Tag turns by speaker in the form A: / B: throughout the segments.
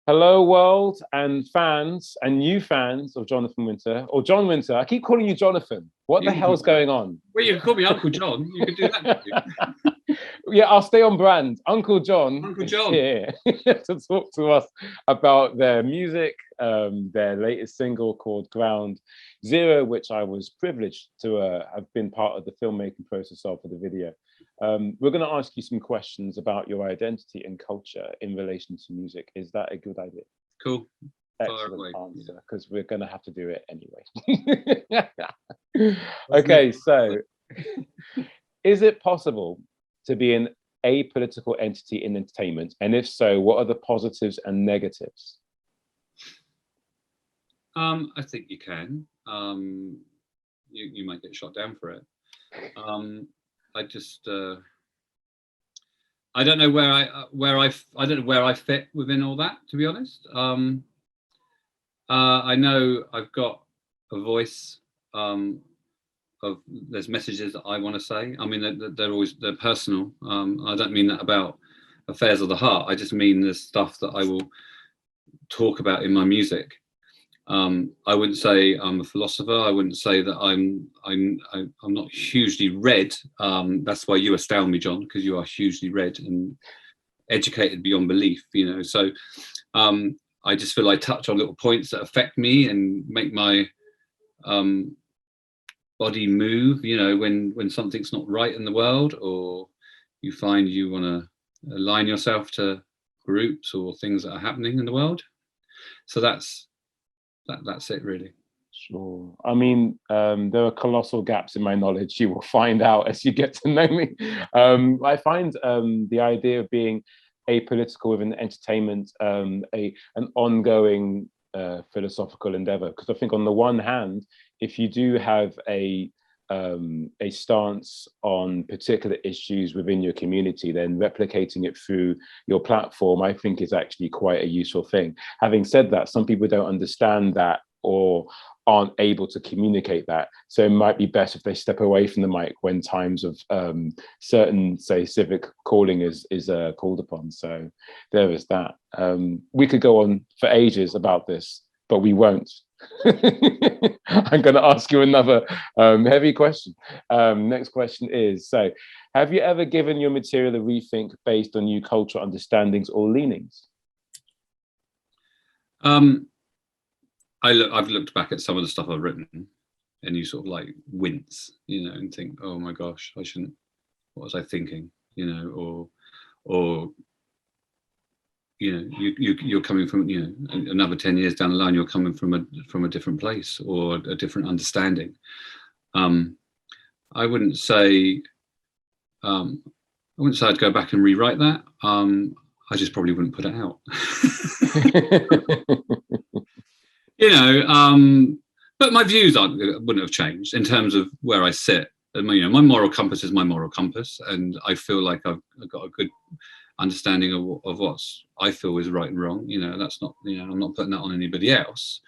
A: Hello, world and fans and new fans of Jonathan Winter or John Winter. I keep calling you Jonathan. What the
B: You can
A: hell's
B: call me
A: going on?
B: Well, you can call me Uncle John. You could do that.
A: Yeah, I'll stay on brand. Uncle John
B: Uncle
A: is
B: John.
A: here to talk to us about their music, their latest single called Ground Zero, which I was privileged to have been part of the filmmaking process of for the video. We're going to ask you some questions about your identity and culture in relation to music. Is that a good idea?
B: Cool.
A: Excellent answer, because we're going to have to do it anyway. Okay, so is it possible to be an apolitical entity in entertainment? And if so, what are the positives and negatives?
B: I think you can. You might get shot down for it. I just I don't know I don't know where I fit within all that, to be honest. I know I've got a voice. There's messages that I want to say. I mean, they're personal. I don't mean that about affairs of the heart. I just mean the stuff that I will talk about in my music. I wouldn't say I'm a philosopher. I wouldn't say that I'm not hugely read. That's why you astound me, John, because you are hugely read and educated beyond belief. So I just feel I touch on little points that affect me and make my body move. When something's not right in the world, or you find you want to align yourself to groups or things that are happening in the world. So that's it, really.
A: Sure. I mean, there are colossal gaps in my knowledge. You will find out as you get to know me. I find the idea of being apolitical within entertainment an ongoing philosophical endeavor. Because I think on the one hand, if you do have a stance on particular issues within your community, then replicating it through your platform, I think, is actually quite a useful thing. Having said that, some people don't understand that or aren't able to communicate that. So it might be best if they step away from the mic when times of certain, say, civic calling is called upon. So there is that. We could go on for ages about this, but we won't. I'm going to ask you another heavy question. Next question is, so have you ever given your material a rethink based on new cultural understandings or leanings?
B: I've looked back at some of the stuff I've written, and you sort of like wince, and think, oh my gosh, I shouldn't. What was I thinking? Or you're coming from another 10 years down the line, you're coming from a different place or a different understanding. I wouldn't say I'd go back and rewrite that. I just probably wouldn't put it out. But my views wouldn't have changed in terms of where I sit. My moral compass is my moral compass, and I feel like I've got a good understanding of what I feel is right and wrong. That's not, I'm not putting that on anybody else.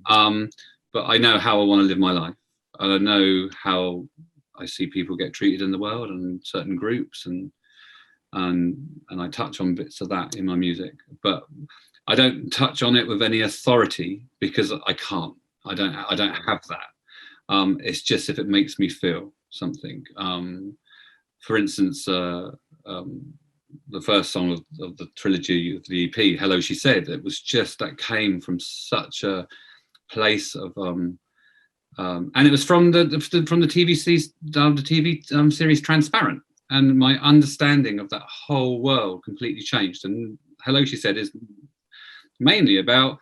B: But I know how I want to live my life, and I know how I see people get treated in the world and certain groups, and I touch on bits of that in my music, but I don't touch on it with any authority because I can't. I don't have that. It's just if it makes me feel something. For instance, the first song of the trilogy of the EP, "Hello, She Said," it was just that came from such a place of and it was from the TV series Transparent, and my understanding of that whole world completely changed. And "Hello, She Said" is mainly about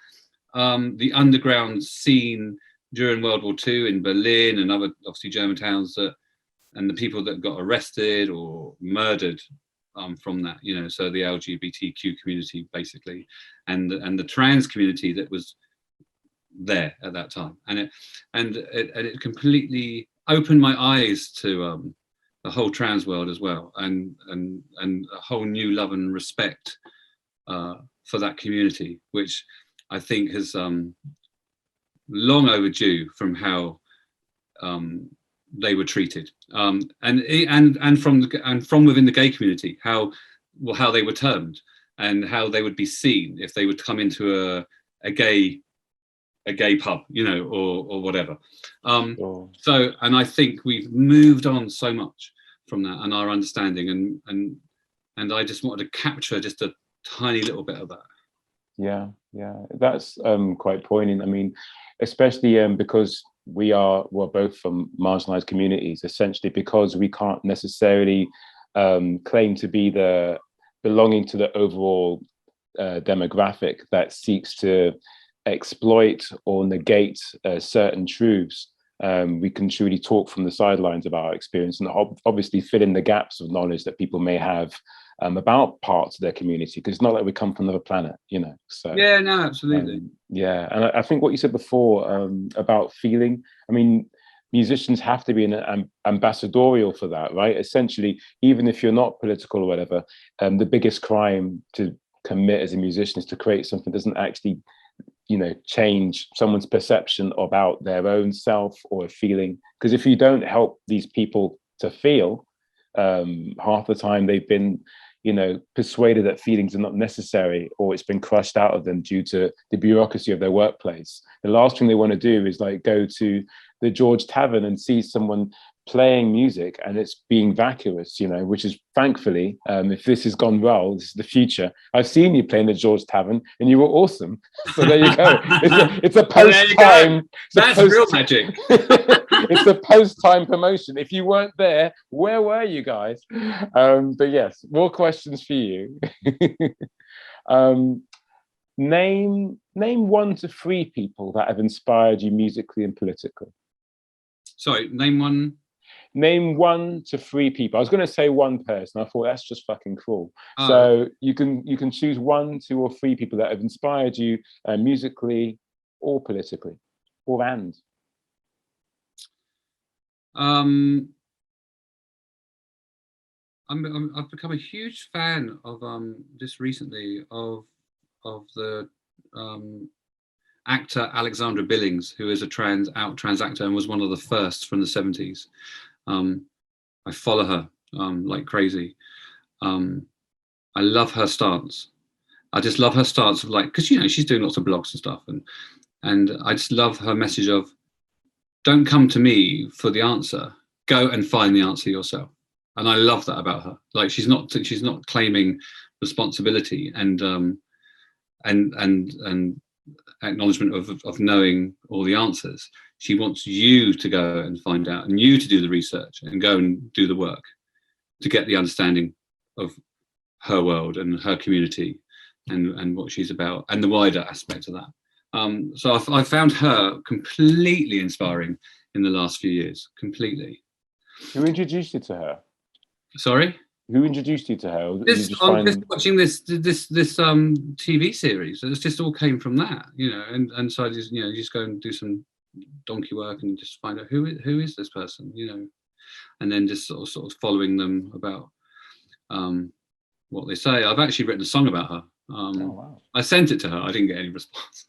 B: the underground scene during World War II in Berlin and other, obviously, German towns, and the people that got arrested or murdered from that, so the LGBTQ community, basically, and the trans community that was there at that time, and it completely opened my eyes to the whole trans world as well, and a whole new love and respect for that community, which I think has long overdue from how they were treated, and from within the gay community, how they were termed. and how they would be seen if they would come into a gay pub, you know, or whatever. So, and I think we've moved on so much from that and our understanding, and I just wanted to capture just a tiny little bit of that.
A: Yeah, that's quite poignant. I mean, especially because we're both from marginalized communities, essentially, because we can't necessarily claim to be belonging to the overall demographic that seeks to exploit or negate certain truths. We can truly talk from the sidelines of our experience and obviously fill in the gaps of knowledge that people may have about parts of their community, because it's not like we come from another planet, you know. So
B: yeah, no, absolutely.
A: Yeah, and I think what you said before about feeling, I mean, musicians have to be an ambassadorial for that, right? Essentially, even if you're not political or whatever, the biggest crime to commit as a musician is to create something that doesn't actually, you know, change someone's perception about their own self or a feeling. Because if you don't help these people to feel, half the time they've been, you know, persuaded that feelings are not necessary, or it's been crushed out of them due to the bureaucracy of their workplace. The last thing they want to do is like go to the George Tavern and see someone playing music and it's being vacuous, you know, which is thankfully, if this has gone well, this is the future. I've seen you playing the George Tavern and you were awesome. So there you go. It's a post-time.
B: That's real magic.
A: It's a post-time promotion. If you weren't there, where were you guys? But yes, more questions for you. Name 1 to 3 people that have inspired you musically and politically.
B: Sorry, name 1.
A: Name 1 to 3 people. I was going to say 1 person. I thought that's just fucking cruel. So you can choose 1, 2, or 3 people that have inspired you musically or politically, or and.
B: I've become a huge fan of just recently of the actor Alexandra Billings, who is a trans actor and was one of the first from the 70s. I follow her like crazy. I love her stance. I just love her stance of like, because you know she's doing lots of blogs and stuff, and I just love her message of, don't come to me for the answer, go and find the answer yourself. And I love that about her. Like she's not claiming responsibility and acknowledgement of knowing all the answers. She wants you to go and find out, and you to do the research and go and do the work to get the understanding of her world and her community and what she's about and the wider aspect of that. So I found her completely inspiring in the last few years, completely.
A: Who introduced you to her?
B: Sorry?
A: Who introduced you to her?
B: Just watching this TV series. It just all came from that, you know. And so I just, you know, you just go and do some donkey work and just find out who is this person, you know, and then just sort of following them about what they say. I've actually written a song about her.
A: Oh, wow.
B: I sent it to her. I didn't get any response.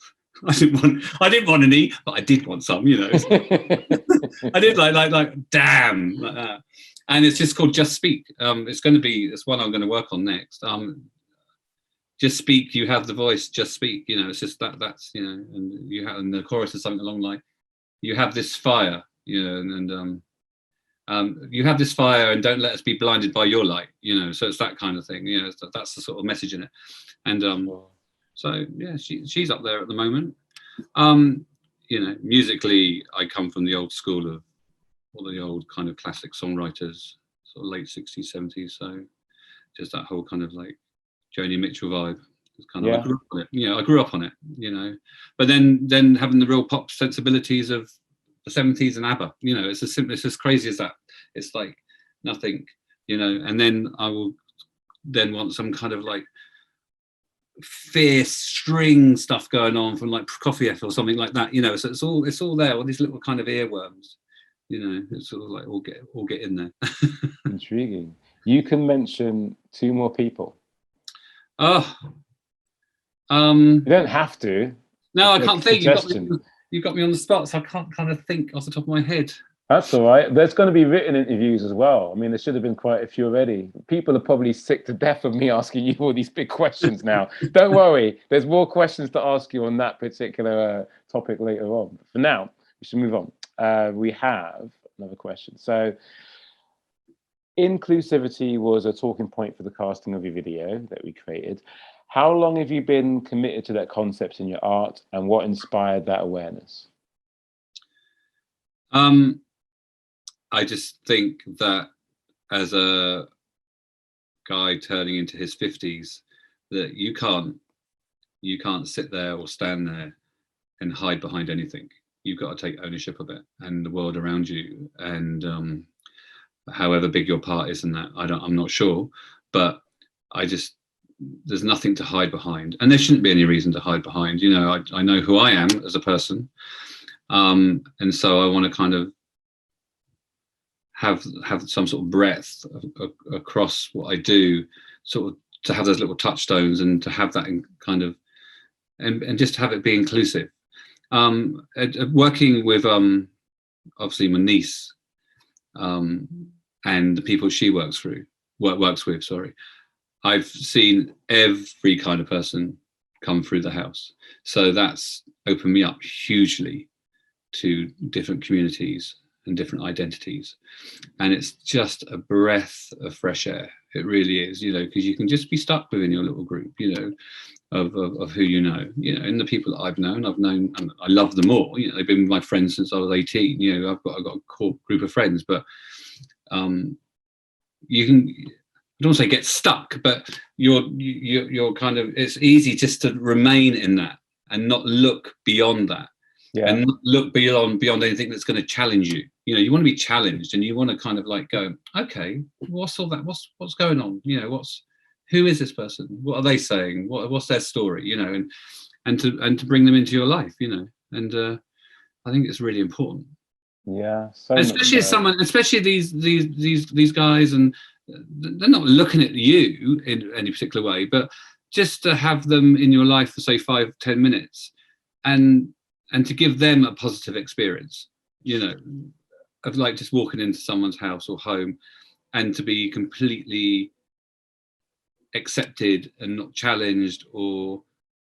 B: I didn't want any, but I did want some, you know. I did like damn like that. And it's just called Just Speak. It's one I'm going to work on next. Just speak, you have the voice, just speak, you know. It's just that's, you know, and the chorus is something along like, you have this fire, you know, and you have this fire and don't let us be blinded by your light, you know. So it's that kind of thing, you know. That's the sort of message in it. And so yeah, she's up there at the moment. You know, musically, I come from the old school of all the old kind of classic songwriters, sort of late 60s, 70s. So just that whole kind of like Joni Mitchell vibe. It's kind of, yeah. I grew up on it, you know. I grew up on it, you know. But then having the real pop sensibilities of the 70s and ABBA, you know, it's as crazy as that. It's like nothing, you know. And then I will then want some kind of like fierce string stuff going on from like Prokofiev or something like that, you know. So it's all there, all these little kind of earworms, you know. It's sort of like all get in there.
A: Intriguing. You can mention 2 more people. You don't have to.
B: No, I can't think. You got me on the spot, so I can't kind of think off the top of my head.
A: That's all right. There's going to be written interviews as well. I mean, there should have been quite a few already. People are probably sick to death of me asking you all these big questions now. Don't worry, there's more questions to ask you on that particular topic later on. But for now, we should move on. We have another question. So, inclusivity was a talking point for the casting of your video that we created. How long have you been committed to that concept in your art, and what inspired that awareness?
B: I just think that as a guy turning into his 50s, that you can't sit there or stand there and hide behind anything. You've got to take ownership of it and the world around you, and however big your part is in that, I'm not sure, but there's nothing to hide behind, and there shouldn't be any reason to hide behind. You know, I know who I am as a person, and so I want to kind of have some sort of breadth across what I do, sort of to have those little touchstones and to have that in kind of, and just have it be inclusive. Working with obviously my niece and the people she works with, sorry, I've seen every kind of person come through the house. So that's opened me up hugely to different communities and different identities, and it's just a breath of fresh air. It really is, you know, because you can just be stuck within your little group, you know, of who you know, and the people that I've known, and I love them all. You know, they've been my friends since I was 18. You know, I've got a core group of friends, but you can, I don't want to say get stuck, but you're kind of, it's easy just to remain in that and not look beyond that. Yeah. And look beyond anything that's going to challenge you. You know, you want to be challenged, and you want to kind of like go, okay, what's all that? What's going on? You know, who is this person? What are they saying? What's their story? You know, and to bring them into your life. You know, and I think it's really important.
A: Yeah, so
B: especially as someone, especially these guys, and they're not looking at you in any particular way, but just to have them in your life for say 5-10 minutes, and to give them a positive experience, you know, of like just walking into someone's house or home and to be completely accepted and not challenged or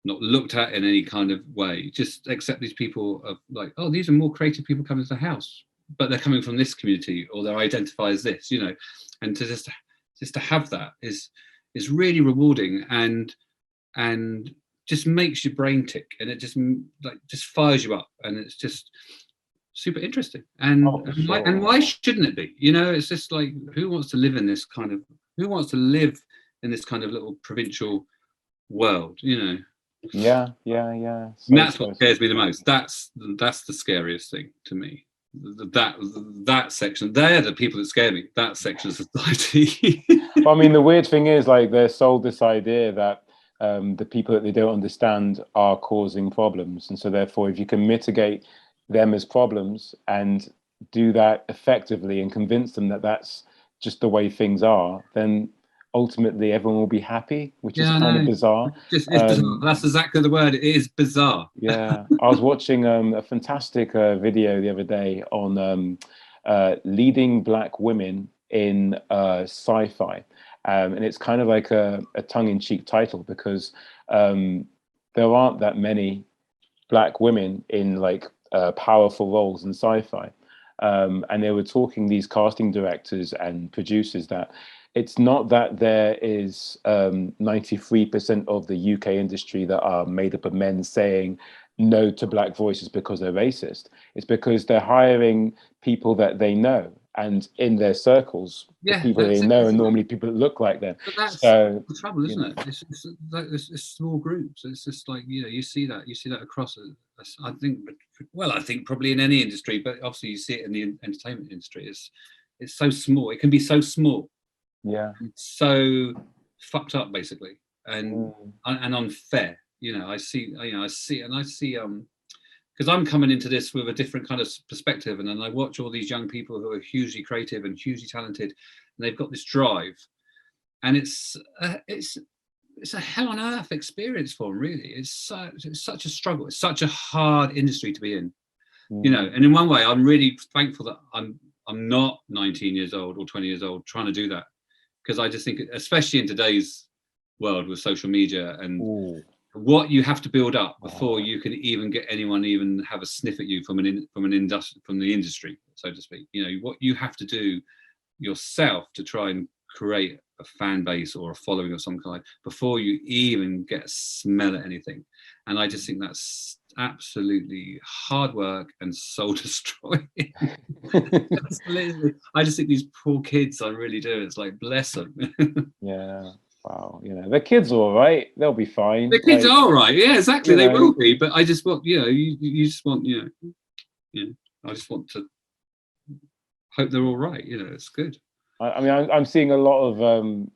B: not looked at in any kind of way. Just accept these people of like, oh, these are more creative people coming to the house, but they're coming from this community or they identify as this, you know, and to just to have that is really rewarding and just makes your brain tick, and it just fires you up, and it's just super interesting. And why shouldn't it be? You know, it's just like, who wants to live in this kind of little provincial world, you know?
A: Yeah.
B: So, that's what scares me the most. That's the scariest thing to me. That section, they're the people that scare me. That section of society.
A: Well, I mean, the weird thing is, like, they're sold this idea that the people that they don't understand are causing problems, and so therefore, if you can mitigate them as problems and do that effectively and convince them that that's just the way things are, then ultimately everyone will be happy, which is kind of bizarre.
B: It's bizarre. That's exactly the word. It is bizarre.
A: Yeah, I was watching a fantastic video the other day on leading Black women in sci-fi. And it's kind of like a tongue-in-cheek title, because there aren't that many Black women in like powerful roles in sci-fi. And they were talking, these casting directors and producers, that it's not that there is 93% of the UK industry that are made up of men saying no to Black voices because they're racist. It's because they're hiring people that they know, and in their circles, the people they know are normally people that look like them.
B: But that's the trouble, isn't it? It's small groups. It's just like, you know, you see that across. I think probably in any industry, but obviously you see it in the entertainment industry. It's so small. It can be so small.
A: Yeah.
B: So fucked up, basically, and unfair. You know, I see, because I'm coming into this with a different kind of perspective, and then I watch all these young people who are hugely creative and hugely talented, and they've got this drive, and it's a hell on earth experience for them, really. It's such a struggle. It's such a hard industry to be in, you know. And in one way, I'm really thankful that I'm not 19 years old or 20 years old trying to do that, because I just think, especially in today's world with social media and what you have to build up before you can even get anyone even have a sniff at you from the industry, so to speak. You know, what you have to do yourself to try and create a fan base or a following of some kind before you even get a smell at anything. And I just think that's absolutely hard work and soul destroying. I just think these poor kids, I really do. It's like, bless them.
A: Yeah. Wow. You know, the kids are all right. They'll be fine.
B: The kids are all right. Yeah, exactly. They will be. But I just want, you know, you just want, you know, I just want to hope they're all right. You know, it's good.
A: I mean, I'm seeing a lot of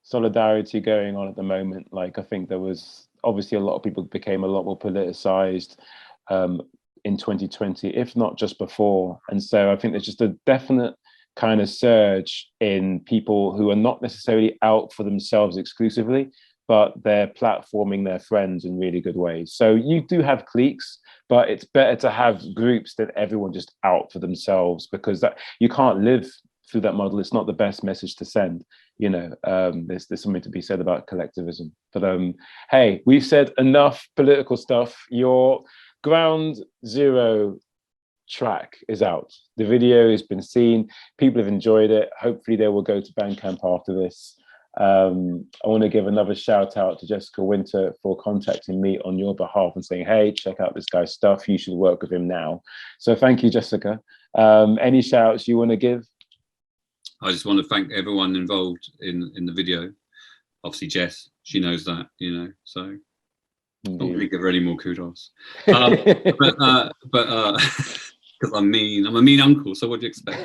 A: solidarity going on at the moment. Like, I think there was obviously a lot of people became a lot more politicized in 2020, if not just before. And so I think there's just a definite kind of surge in people who are not necessarily out for themselves exclusively, but they're platforming their friends in really good ways. So you do have cliques, but it's better to have groups than everyone just out for themselves, because that you can't live through that model. It's not the best message to send. You know, there's something to be said about collectivism. But hey, we've said enough political stuff. Your Ground Zero track is out. The video has been seen. People have enjoyed it. Hopefully they will go to Bandcamp after this. I want to give another shout out to Jessica Winter for contacting me on your behalf and saying, hey, check out this guy's stuff. You should work with him now. So thank you, Jessica. Any shout outs you want to give?
B: I just want to thank everyone involved in the video. Obviously, Jess, she knows that, you know, so not going to give her any more kudos. But because I'm a mean uncle, so what do you expect?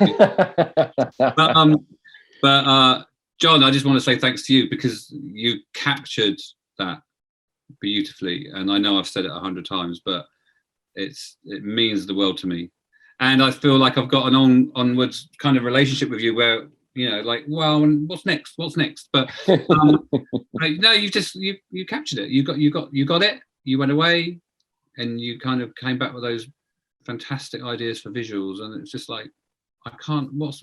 B: but John, I just want to say thanks to you, because you captured that beautifully. And I know I've said it 100 times, but it means the world to me. And I feel like I've got an onwards kind of relationship with you where, you know, like, well, what's next? But no, you captured it. You got it. You went away, and you kind of came back with those fantastic ideas for visuals, and it's just like, I can't. What's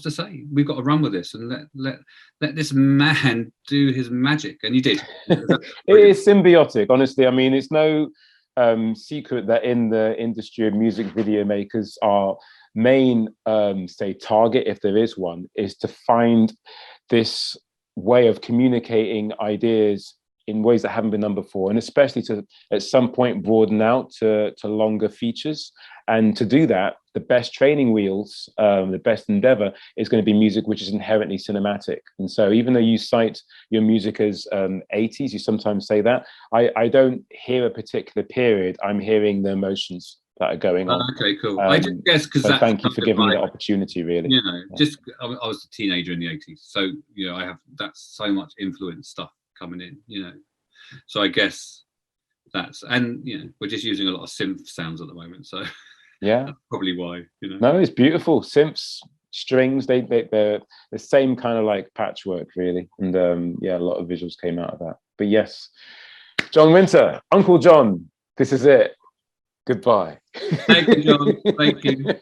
B: to say? We've got to run with this and let this man do his magic, and you did.
A: It is symbiotic, honestly. I mean, it's no secret that in the industry of music video makers, our main say target, if there is one, is to find this way of communicating ideas in ways that haven't been done before, and especially to at some point broaden out to longer features. And to do that, the best training wheels, the best endeavor is going to be music which is inherently cinematic. And so even though you cite your music as 80s, you sometimes say that, I don't hear a particular period, I'm hearing the emotions that are going on.
B: Okay, cool. I just guess because
A: so thank you for giving me the opportunity, really.
B: You know, just I was a teenager in the 80s, so you know, I have that's so much influence stuff coming in, you know. So I guess that's, and you know, we're just using a lot of synth sounds at the moment, so
A: yeah,
B: that's probably why, you know.
A: No, it's beautiful. Synths, strings, they're the same kind of like patchwork, really. And yeah, a lot of visuals came out of that. But yes, John Winter, Uncle John, this is it. Goodbye.
B: Thank you, John. Thank you.